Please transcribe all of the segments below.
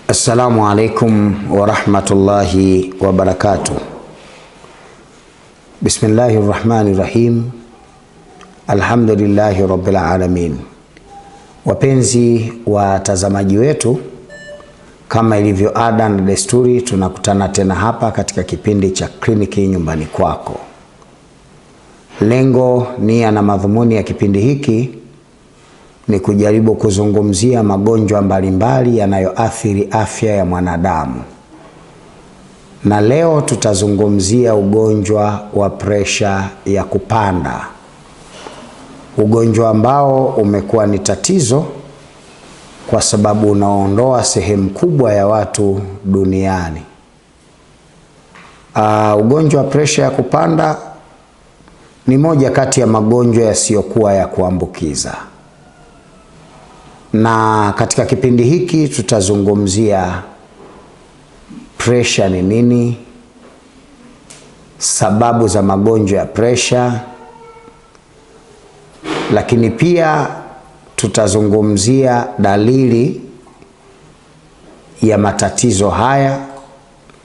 Assalamu alaikum wa rahmatullahi wa barakatuh. Bismillahirrahmanirrahim. Alhamdulillahi rabbil alamin. Wapenzi watazamaji wetu, kama ilivyo ada na desturi, tunakutana tena hapa katika kipindi cha kliniki nyumbani kwako. Lengo, nia na madhumuni ya kipindi hiki ni kujaribu kuzungumzia magonjwa mbalimbali yanayoathiri afya ya mwanadamu. Na leo tutazungumzia ugonjwa wa presha ya kupanda. Ugonjwa ambao umekuwa ni tatizo kwa sababu unaondoa sehemu kubwa ya watu duniani. Ugonjwa wa presha ya kupanda ni moja kati ya magonjwa yasiyokuwa ya kuambukiza. Na katika kipindi hiki tutazungumzia presha ni nini, sababu za magonjwa ya presha, lakini pia tutazungumzia dalili ya matatizo haya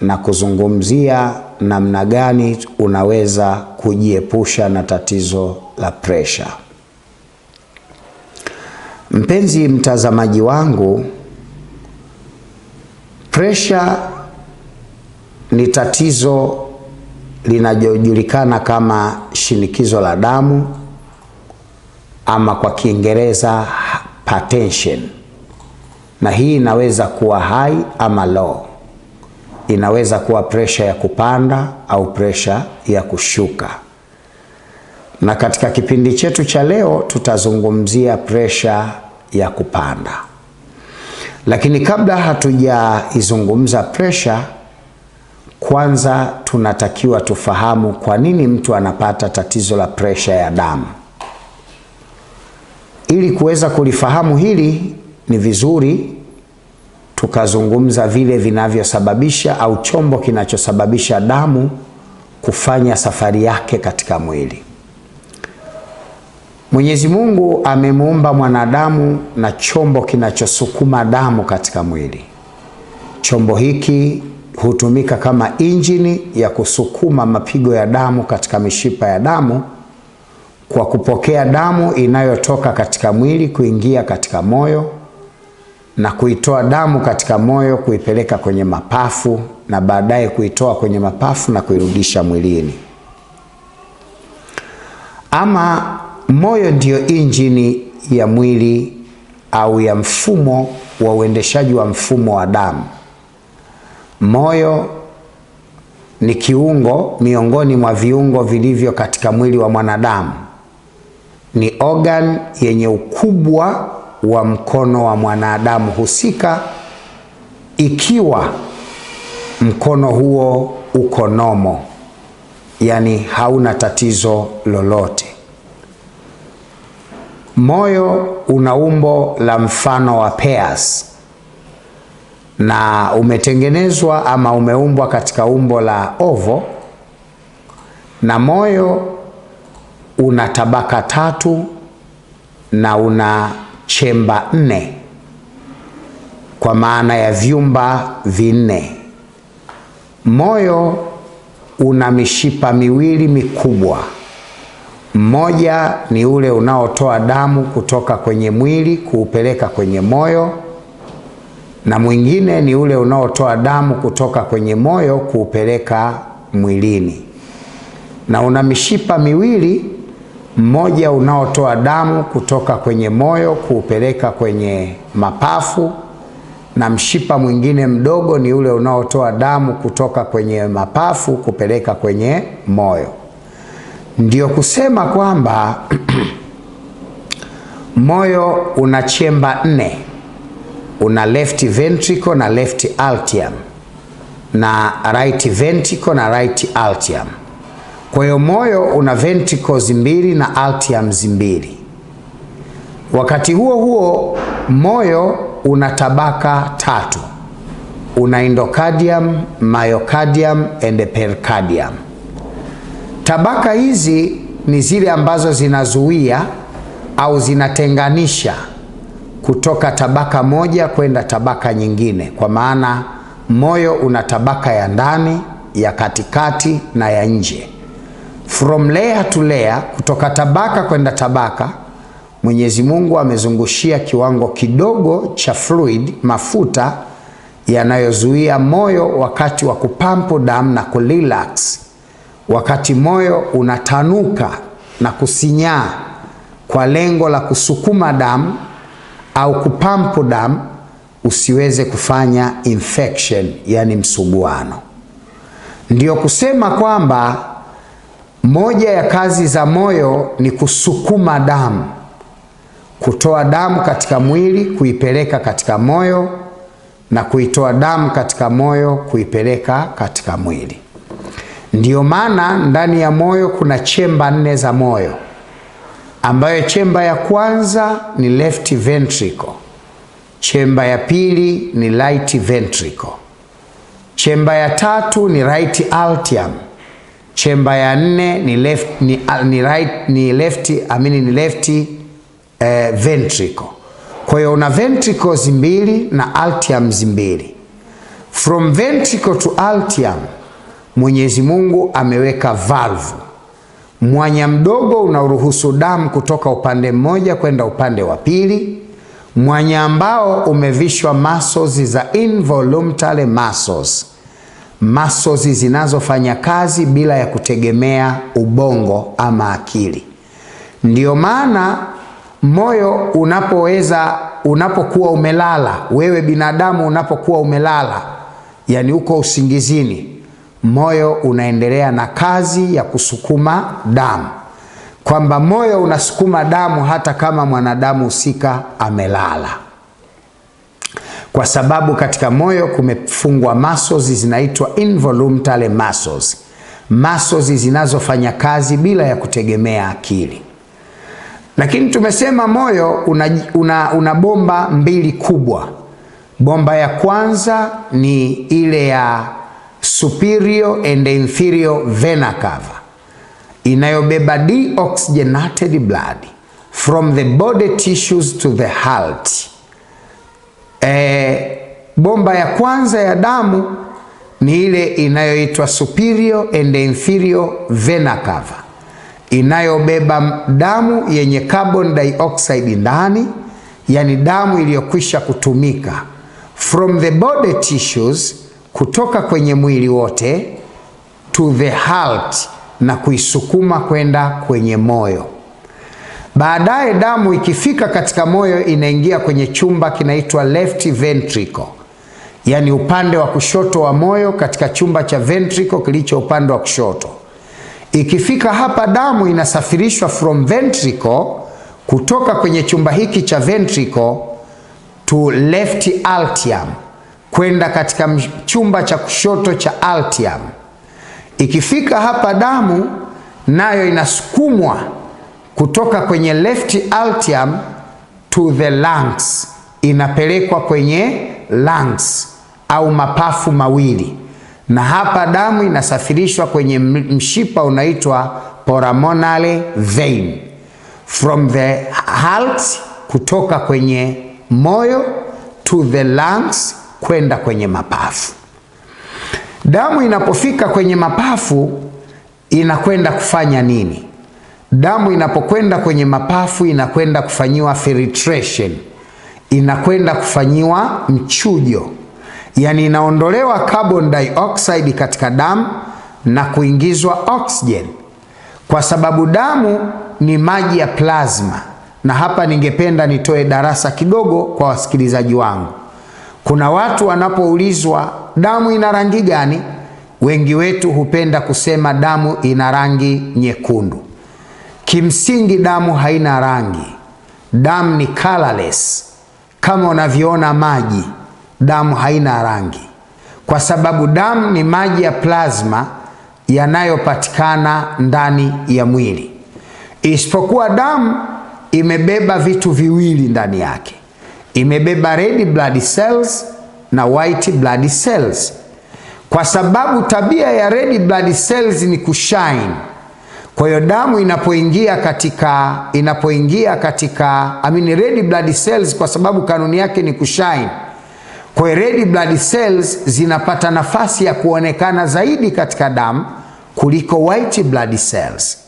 na kuzungumzia namna gani unaweza kujiepusha na tatizo la presha. Mpenzi mtazamaji wangu, presha ni tatizo linalojulikana kama shinikizo la damu, ama kwa Kiingereza hypertension. Na hii inaweza kuwa high ama low. Inaweza kuwa presha ya kupanda au presha ya kushuka. Na katika kipindi chetu cha leo tutazungumzia presha ya kupanda. Lakini kabla hatujaizungumza presha, kwanza tunatakiwa tufahamu kwa nini mtu anapata tatizo la presha ya damu. Ili kuweza kulifahamu hili, ni vizuri tukazungumza vile vinavyosababisha au chombo kinachosababisha damu kufanya safari yake katika mwili. Mwenyezi Mungu amemuumba mwanadamu na chombo kinachosukuma damu katika mwili. Chombo hiki hutumika kama injini ya kusukuma mapigo ya damu katika mishipa ya damu, kwa kupokea damu inayotoka katika mwili kuingia katika moyo, na kuitoa damu katika moyo kuipeleka kwenye mapafu, na baadaye kuitoa kwenye mapafu na kuirudisha mwilini. Ama moyo ndio injini ya mwili au ya mfumo wa uendeshaji wa mfumo wa damu. Moyo ni kiungo miongoni mwa viungo vilivyo katika mwili wa mwanadamu. Ni organ yenye ukubwa wa mkono wa mwanadamu husika, ikiwa mkono huo uko nomo, yani hauna tatizo lolote. Moyo una umbo la mfano wa pears, na umetengenezwa ama umeumbwa katika umbo la oval, na moyo una tabaka 3 na una chemba 4, kwa maana ya vyumba 4. Moyo una mishipa miwili mikubwa. Mmoja ni ule unaotoa damu kutoka kwenye mwili kuupeleka kwenye moyo, na mwingine ni ule unaotoa damu kutoka kwenye moyo kuupeleka mwilini. Na una mishipa miwili, mmoja unaotoa damu kutoka kwenye moyo kuupeleka kwenye mapafu, na mshipa mwingine mdogo ni ule unaotoa damu kutoka kwenye mapafu kupeleka kwenye moyo. Ndio kusema kwamba moyo una chemba 4. Una left ventricle na left atrium, na right ventricle na right atrium. Kwa hiyo moyo una ventricles 2 na atriums 2. Wakati huo huo, moyo una tabaka 3. Una endocardium, myocardium and pericardium. Tabaka hizi ni zile ambazo zinazuia au zinatenganisha kutoka tabaka moja kwenda tabaka nyingine, kwa maana moyo una tabaka ya ndani, ya katikati na ya nje. From layer to layer, kutoka tabaka kwenda tabaka, Mwenyezi Mungu amezungushia kiwango kidogo cha fluid, mafuta yanayozuia moyo wakati wa kupampu damu na kurelax, wakati moyo unatanuka na kusinyaa kwa lengo la kusukuma damu au kupampu damu usiweze kufanya infection, yani msuguano. Ndiyo kusema kwamba moja ya kazi za moyo ni kusukuma damu, kutoa damu katika mwili kuipeleka katika moyo, na kuitoa damu katika moyo kuipeleka katika mwili. Ndiyo maana ndani ya moyo kuna chemba 4 za moyo, ambayo chemba ya kwanza ni left ventricle, chemba ya pili ni right ventricle, chemba ya tatu ni right atrium, chemba ya 4 ni left ventricle. Kwa hiyo una ventricles 2 na atriums 2. From ventricle to atrium, Mwenyezi Mungu ameweka valve, mwanya mdogo unaruhusu damu kutoka upande mmoja kwenda upande wa pili, mwanya ambao umevishwa muscles za involuntary muscles zinazofanya kazi bila ya kutegemea ubongo ama akili. Ndiyo maana moyo unapokuwa umelala, wewe binadamu unapokuwa umelala, yani uko usingizini, moyo unaendelea na kazi ya kusukuma damu, kwamba moyo unasukuma damu hata kama mwanadamu husika amelala, kwa sababu katika moyo kumefungwa muscles zinaitwa involuntary muscles zinazofanya kazi bila ya kutegemea akili. Lakini tumesema moyo una bomba 2 kubwa. Bomba ya kwanza ni ile ya superior and inferior vena cava, inayobeba deoxygenated blood from the body tissues to the heart. Bomba ya kwanza ya damu ni ile inayoitwa superior and inferior vena cava, inayobeba damu yenye carbon dioxide ndani, yani damu iliyokwisha kutumika, from the body tissues, kutoka kwenye mwili wote, to the heart, na kuisukuma kwenda kwenye moyo. Baadaye damu ikifika katika moyo inaingia kwenye chumba kinaitwa left ventricle, yani upande wa kushoto wa moyo, katika chumba cha ventricle kilicho upande wa kushoto. Ikifika hapa, damu inasafirishwa from ventricle, kutoka kwenye chumba hiki cha ventricle to left atrium, kwenda katika chumba cha kushoto cha atrium. Ikifika hapa, damu nayo inasukumwa kutoka kwenye left atrium to the lungs, inapelekwa kwenye lungs au mapafu mawili, na hapa damu inasafirishwa kwenye mshipa unaitwa pulmonary vein, from the heart, kutoka kwenye moyo to the lungs, kwenda kwenye mapafu. Damu inapofika kwenye mapafu inakwenda kufanya nini? Damu inapokwenda kwenye mapafu inakwenda kufanyiwa filtration, inakwenda kufanyiwa mchujo, yani inaondolewa carbon dioxide katika damu na kuingizwa oxygen, kwa sababu damu ni maji ya plasma. Na hapa ningependa nitoe darasa kidogo kwa wasikilizaji wangu. Kuna watu wanapoulizwa damu ina rangi gani, wengi wetu hupenda kusema damu ina rangi nyekundu. Kimsingi damu haina rangi. Damu ni colorless. Kama unavyoona maji, damu haina rangi, kwa sababu damu ni maji ya plasma yanayopatikana ndani ya mwili. Isipokuwa damu imebeba vitu viwili ndani yake. Imebeba red blood cells na white blood cells. Kwa sababu tabia ya red blood cells ni kushine. Kwa hiyo damu inapoingia katika red blood cells, kwa sababu kanuni yake ni kushine. Kwa hiyo red blood cells zinapata nafasi ya kuonekana zaidi katika damu kuliko white blood cells.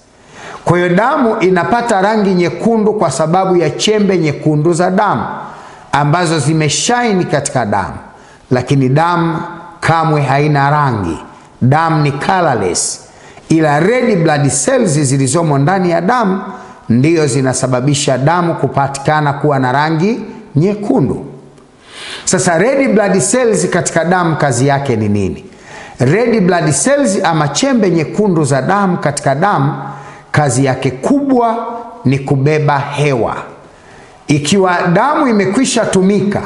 Kwa hiyo damu inapata rangi nyekundu kwa sababu ya chembe nyekundu za damu ambazo zimeshine katika damu, lakini damu kamwe haina rangi. Damu ni colorless, ila red blood cells zilizomo ndani ya damu ndiyo zinasababisha damu kupatikana kuwa na rangi nyekundu. Sasa red blood cells katika damu kazi yake ni nini? Red blood cells ama chembe nyekundu za damu katika damu kazi yake kubwa ni kubeba hewa. Ikiwa damu imekwisha tumika,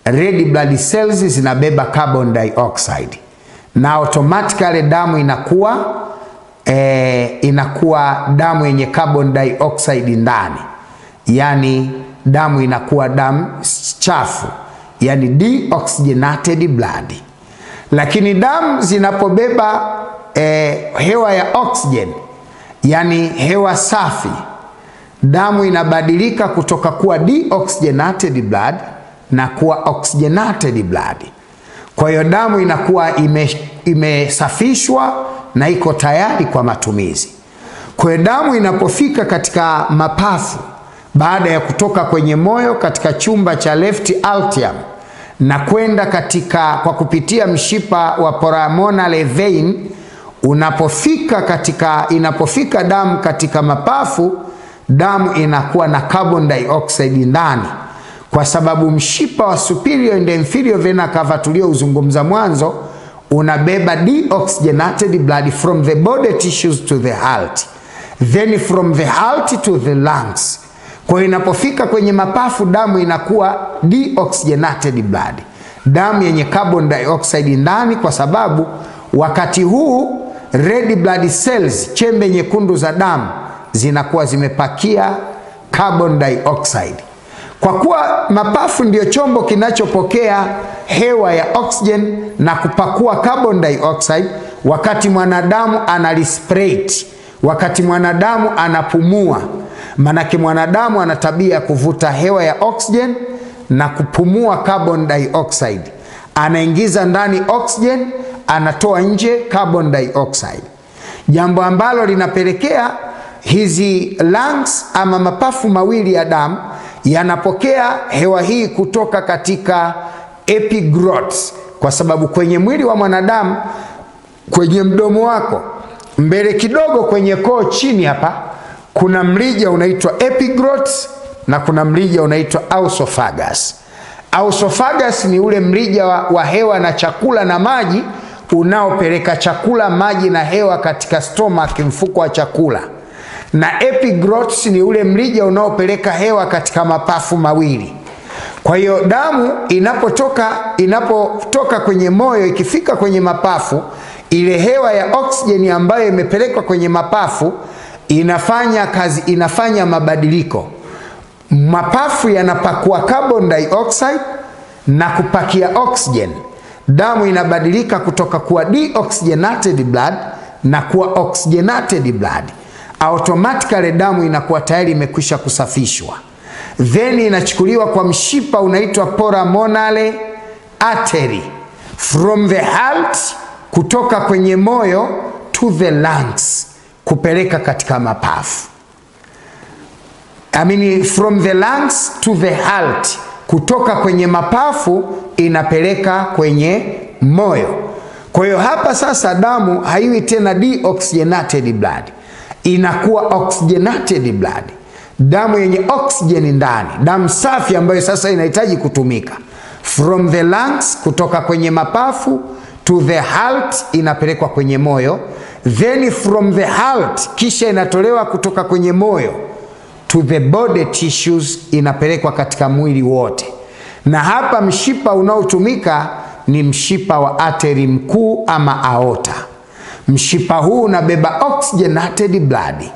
red blood cells zinabeba carbon dioxide, na automatically damu inakuwa damu yenye carbon dioxide ndani, yani damu inakuwa damu chafu, yani deoxygenated blood. Lakini damu zinapobeba hewa ya oxygen, yani hewa safi, damu inabadilika kutoka kuwa deoxygenated blood na kuwa oxygenated blood. Kwa hiyo damu inakuwa imesafishwa na iko tayari kwa matumizi. Kwa hiyo damu inapofika katika mapafu baada ya kutoka kwenye moyo katika chumba cha left atrium na kwenda kwa kupitia mshipa wa pulmonary vein, inapofika damu katika mapafu, damu inakuwa na carbon dioxide ndani, kwa sababu mshipa wa superior and inferior vena cava tuliouzungumza mwanzo unabeba deoxygenated blood from the body tissues to the heart, then from the heart to the lungs. Kwa inapofika kwenye mapafu, damu inakuwa deoxygenated blood, damu yenye carbon dioxide ndani, kwa sababu wakati huu red blood cells, chembe nyekundu za damu, zinakuwa zimepakia carbon dioxide. Kwa kuwa mapafu ndio chombo kinachopokea hewa ya oxygen na kupakua carbon dioxide, wakati mwanadamu analespirate, wakati mwanadamu anapumua, manake mwanadamu ana tabia ya kuvuta hewa ya oxygen na kupumua carbon dioxide. Anaingiza ndani oxygen, anatoa nje carbon dioxide, jambo ambalo linapelekea hizi lungs ama mapafu mawili ya damu yanapokea hewa hii kutoka katika epiglottis, kwa sababu kwenye mwili wa mwanadamu, kwenye mdomo wako mbele kidogo, kwenye koo chini hapa, kuna mrija unaitwa epiglottis na kuna mrija unaitwa esophagus. Esophagus ni ule mrija wa hewa na chakula na maji unaopeleka chakula, maji na hewa katika stomach, mfuko wa chakula, na epiglottis ni ule mrija unaopeleka hewa katika mapafu mawili. Kwa hiyo damu inapotoka kwenye moyo ikifika kwenye mapafu, ile hewa ya oksijeni ambayo imepelekwa kwenye mapafu inafanya mabadiliko. Mapafu yanapakua carbon dioxide na kupakia oxygen. Damu inabadilika kutoka kuwa deoxygenated blood na kuwa oxygenated blood. Automatically damu inakuwa tayari imekwisha kusafishwa. Then inachukuliwa kwa mshipa unaitwa pulmonary artery from the heart, kutoka kwenye moyo to the lungs, kupeleka katika mapafu. From the lungs to the heart, kutoka kwenye mapafu inapeleka kwenye moyo. Kwa hiyo hapa sasa damu haiwi tena deoxygenated blood, inakuwa oxygenated blood, damu yenye oxygen ndani, damu safi ambayo sasa inahitaji kutumika. From the lungs, kutoka kwenye mapafu, to the heart, inapelekwa kwenye moyo. Then from the heart, kisha inatolewa kutoka kwenye moyo to the body tissues, inapelekwa katika mwili wote. Na hapa mshipa unaotumika ni mshipa wa artery mkuu ama aorta. Mshipa huu unabeba oxygenated blood,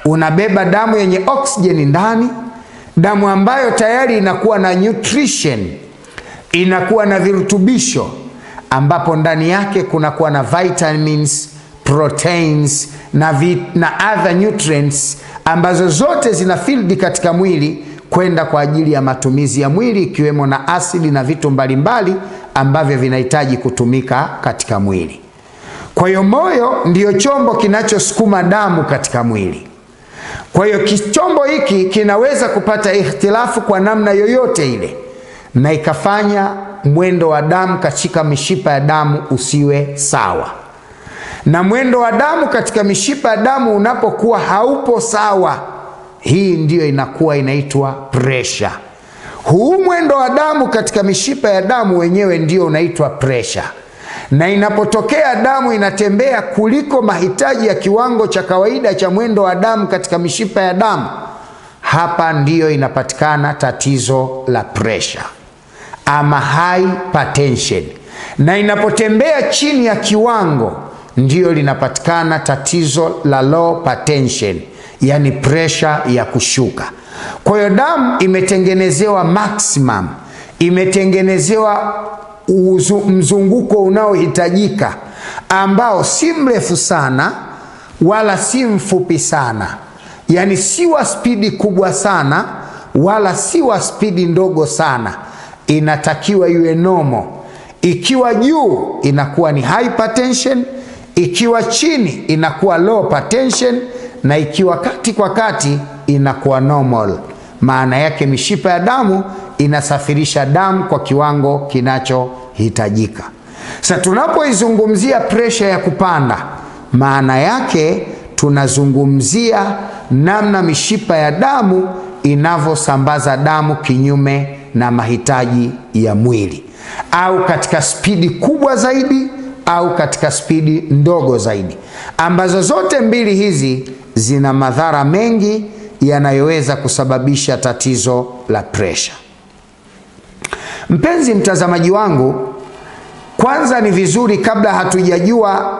unabeba damu yenye oxygen ndani, damu ambayo tayari inakuwa na nutrition, inakuwa na virutubisho, ambapo ndani yake kunakuwa na vitamins, proteins na other nutrients ambazo zote zina field katika mwili kwenda kwa ajili ya matumizi ya mwili, ikiwemo na asidi na vitu mbalimbali ambavyo vinahitaji kutumika katika mwili. Kwa hiyo moyo ndiyo chombo kinachosukuma damu katika mwili. Kwa hiyo chombo hiki kinaweza kupata ikhtilafu kwa namna yoyote ile, na ikafanya mwendo wa damu katika mishipa ya damu usiwe sawa. Na mwendo wa damu katika mishipa ya damu unapokuwa haupo sawa, hii ndiyo inakuwa inaitwa pressure. Huu mwendo wa damu katika mishipa ya damu wenyewe ndio unaitwa pressure. Na inapotokea damu inatembea kuliko mahitaji ya kiwango cha kawaida cha mwendo wa damu katika mishipa ya damu, hapa ndiyo inapatikana tatizo la pressure ama hypertension. Na inapotembea chini ya kiwango, ndiyo linapatikana tatizo la low hypertension, yani pressure ya kushuka. Kwa hiyo damu imetengenezewa maximum, imetengenezewa mzunguko unaohitajika, ambao si mrefu sana wala si mfupi sana, yani si wa spidi kubwa sana wala si wa spidi ndogo sana. Inatakiwa iwe normal. Ikiwa juu inakuwa ni hypertension, ikiwa chini inakuwa low hypertension, na ikiwa kati kwa kati inakuwa normal. Maana yake mishipa ya damu inasafirisha damu kwa kiwango kinachohitajika. Sasa tunapoizungumzia pressure ya kupanda, maana yake tunazungumzia namna mishipa ya damu inavyosambaza damu kinyume na mahitaji ya mwili, au katika spidi kubwa zaidi au katika spidi ndogo zaidi, ambazo zote mbili hizi zina madhara mengi yanayoweza kusababisha tatizo la pressure. Mpenzi mtazamaji wangu, kwanza ni vizuri, kabla hatujajua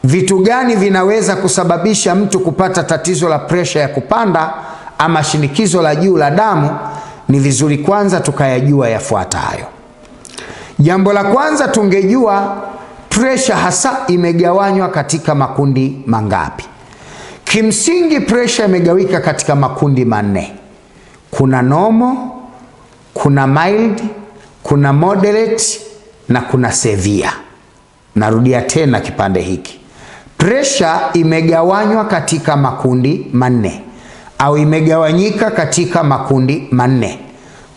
vitu gani vinaweza kusababisha mtu kupata tatizo la pressure ya kupanda ama shinikizo la juu la damu, ni vizuri kwanza tukayajua yafuatayo. Jambo la kwanza, tungejua pressure hasa imegawanywa katika makundi mangapi. Kimsingi pressure imegawika katika makundi manne. Kuna normal, kuna mild, kuna moderate na kuna severe. Narudia tena kipande hiki. Pressure imegawanywa katika makundi manne, au imegawanyika katika makundi manne.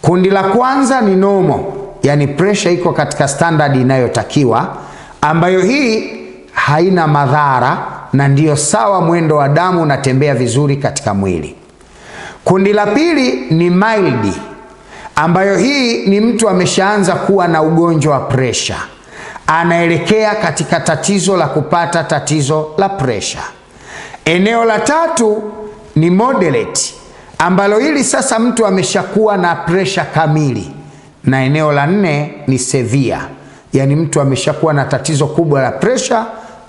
Kundi la kwanza ni normal, yani pressure iko katika standard inayotakiwa, ambayo hii haina madhara na ndiyo sawa, mwendo wa damu unatembea vizuri katika mwili. Kundi la pili ni mild, ambayo hii ni mtu ameshaanza kuwa na ugonjwa wa pressure, anaelekea katika tatizo la kupata tatizo la pressure. Eneo la tatu ni moderate, ambalo hili sasa mtu ameshakuwa na pressure kamili. Na eneo la nne ni severe, yani mtu ameshakuwa na tatizo kubwa la pressure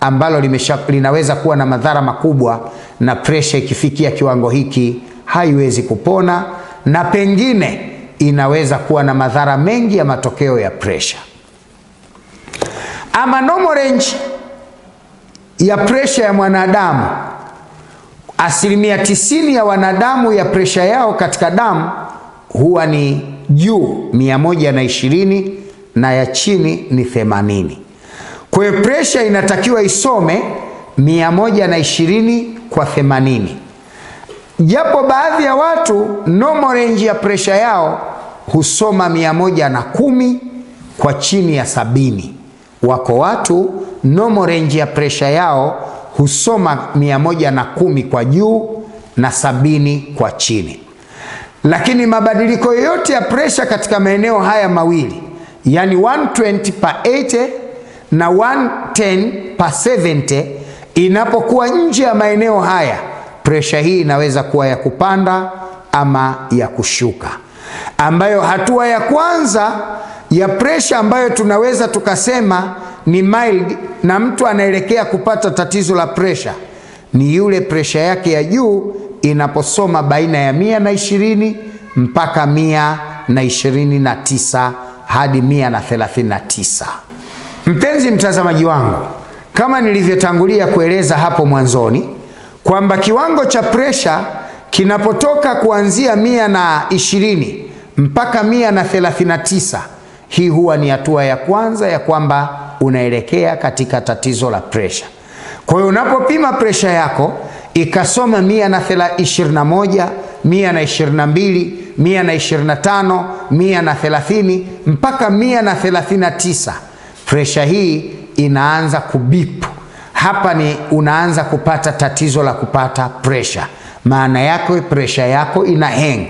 ambalo linaweza kuwa na madhara makubwa, na pressure ikifikia kiwango hiki haiwezi kupona, na pengine inaweza kuwa na madhara mengi ya matokeo ya pressure. Ama normal range ya pressure ya mwanadamu, 90% ya wanadamu ya pressure yao katika damu huwa ni juu 120 na ya chini ni 80. Kwa hiyo pressure inatakiwa isome 120 kwa 80. Japo baadhi ya watu normal range ya pressure yao husoma 110 kwa chini ya 70. Wako watu normal range ya pressure yao husoma 110 kwa juu na 70 kwa chini. Lakini mabadiliko yoyote ya pressure katika maeneo haya mawili, yani 120/80 na 110/70, inapokuwa nje ya maeneo haya, pressure hii inaweza kuwa ya kupanda ama ya kushuka. Ambayo hatua ya kwanza ya pressure ambayo tunaweza tukasema ni mild, na mtu anaelekea kupata tatizo la pressure, ni yule pressure yake ya juu inaposoma baina ya 120 mpaka 129 hadi 139. Mpenzi mtazamaji wangu, kama nilivyotangulia kueleza hapo mwanzoni kwamba kiwango cha presha kinapotoka kuanzia 120 mpaka 139, hii huwa ni hatua ya kwanza ya kwamba unaelekea katika tatizo la presha. Kwa hiyo unapopima presha yako ikasoma 121, 122, 125, 130 mpaka 139, presha hii inaanza kubipu. Hapa ni unaanza kupata tatizo la kupata presha. Maana yake presha yako ina hang.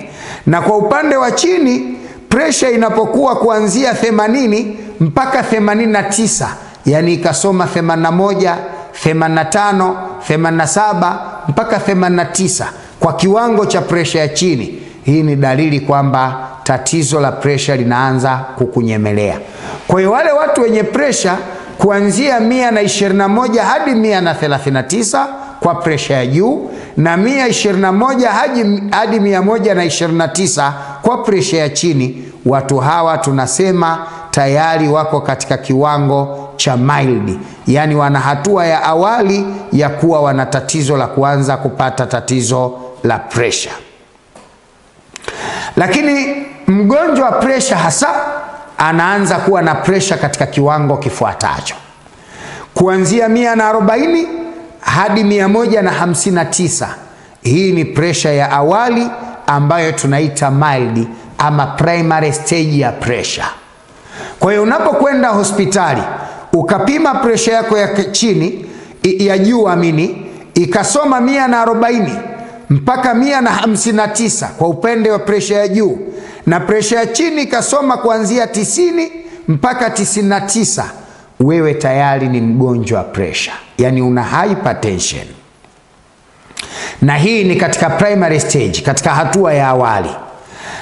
Na kwa upande wa chini presha inapokuwa kuanzia 80 mpaka 89, yani ikasoma 81, 85, 87 mpaka 89 kwa kiwango cha presha ya chini, hii ni dalili kwamba tatizo la presha linaanza kukunyemelea. Kwa hiyo wale watu wenye presha kuanzia 121 hadi 139 kwa presha ya juu na 121 hadi 129 kwa presha ya chini, watu hawa tunasema tayari wako katika kiwango cha mild, yani wana hatua ya awali ya kuwa wana tatizo la kuanza kupata tatizo la presha. Lakini mgonjwa wa presha hasa anaanza kuwa na presha katika kiwango kifuatacho: kuanzia 140 hadi 159. Hii ni presha ya awali ambayo tunaita mild ama primary stage ya presha. Kwa hiyo unapokwenda hospitali ukapima presha yako ya chini ya juu ikasoma 140 mpaka 159 kwa upande wa presha ya juu, na presha ya chini ikasoma kuanzia 90 mpaka 99, wewe tayari ni mgonjwa wa presha, yani una hypertension. Na hii ni katika primary stage, katika hatua ya awali.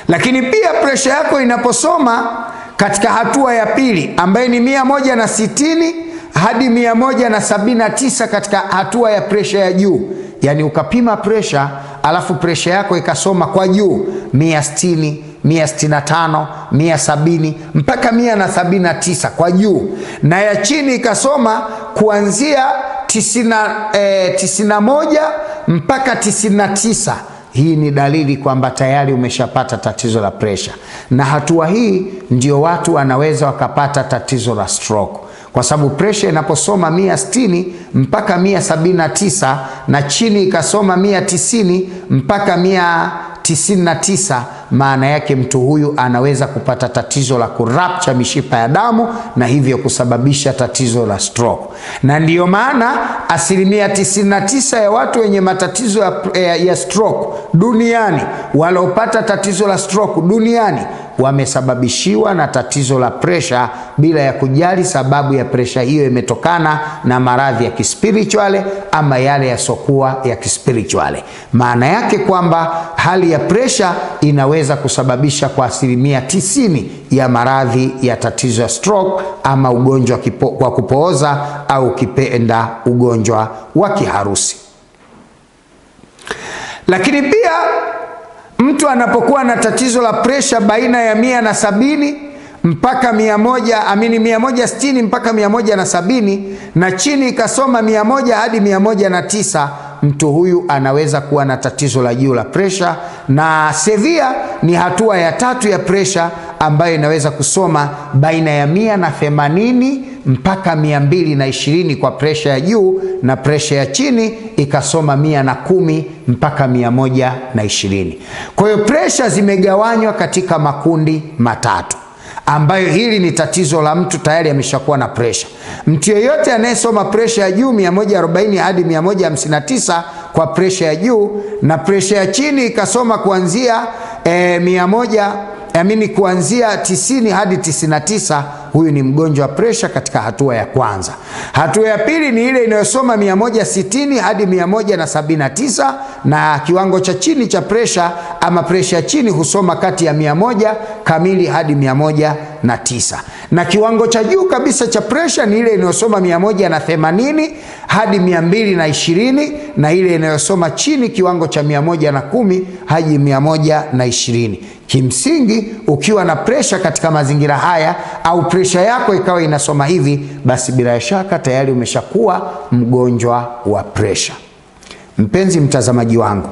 Lakini pia presha yako inaposoma katika hatua ya pili ambayo ni 160 hadi 179 katika hatua ya presha ya juu, yani ukapima presha alafu presha yako ikasoma kwa juu 160, 165, 170 mpaka 179 kwa juu, na ya chini ikasoma kuanzia 91 mpaka 99, hii ni dalili kwamba tayari umeshapata tatizo la presha. Na hatua hii ndio watu wanaweza wakapata tatizo la stroke, kwa sababu presha inaposoma 160 mpaka 179 na chini ikasoma 190 mpaka 199, maana yake mtu huyu anaweza kupata tatizo la kurapcha mishipa ya damu na hivyo kusababisha tatizo la stroke. Na ndiyo maana 99% ya watu wenye matatizo ya stroke duniani, waliopata tatizo la stroke duniani, wamesababishiwa na tatizo la presha bila ya kujali sababu ya presha hiyo imetokana na maradhi ya kispirituale ama yale yasokuwa ya kispirituale. Maana yake kwamba hali ya presha inaweza kusababisha kwa 90% ya maradhi ya tatizo ya stroke ama ugonjwa wa kupooza au kipenda ugonjwa wa kiharusi. Lakini pia mtu anapokuwa na tatizo la presha baina ya 170 mpaka 160 mpaka 170 na chini ikasoma 100 hadi 109, mtu huyu anaweza kuwa na tatizo la juu la presha. Na severe ni hatua ya tatu ya presha ambayo inaweza kusoma baina ya 180 mpaka 220 kwa presha ya juu, na presha ya chini ikasoma 110 mpaka 120. Kwa hiyo presha zimegawanywa katika makundi matatu, ambayo hili ni tatizo la mtu tayari ameshakuwa na presha. Mtu yeyote anayesoma presha ya juu 140 hadi 159 kwa presha ya juu, na presha ya chini ikasoma kuanzia kuanzia 90 hadi 99, huyu ni mgonjwa wa presha katika hatua ya kwanza. Hatua ya pili ni ile inayosoma 160 hadi 179, na kiwango cha chini cha presha ama presha ya chini husoma kati ya 100 kamili hadi 109. Na kiwango cha juu kabisa cha presha ni ile inayosoma 180 hadi 220, na ile inayosoma chini kiwango cha 110 hadi 120. Kimsingi ukiwa na presha katika mazingira haya, au presha yako ikawa inasoma hivi, basi bila shaka tayari umeshakuwa mgonjwa wa presha. Mpenzi mtazamaji wangu,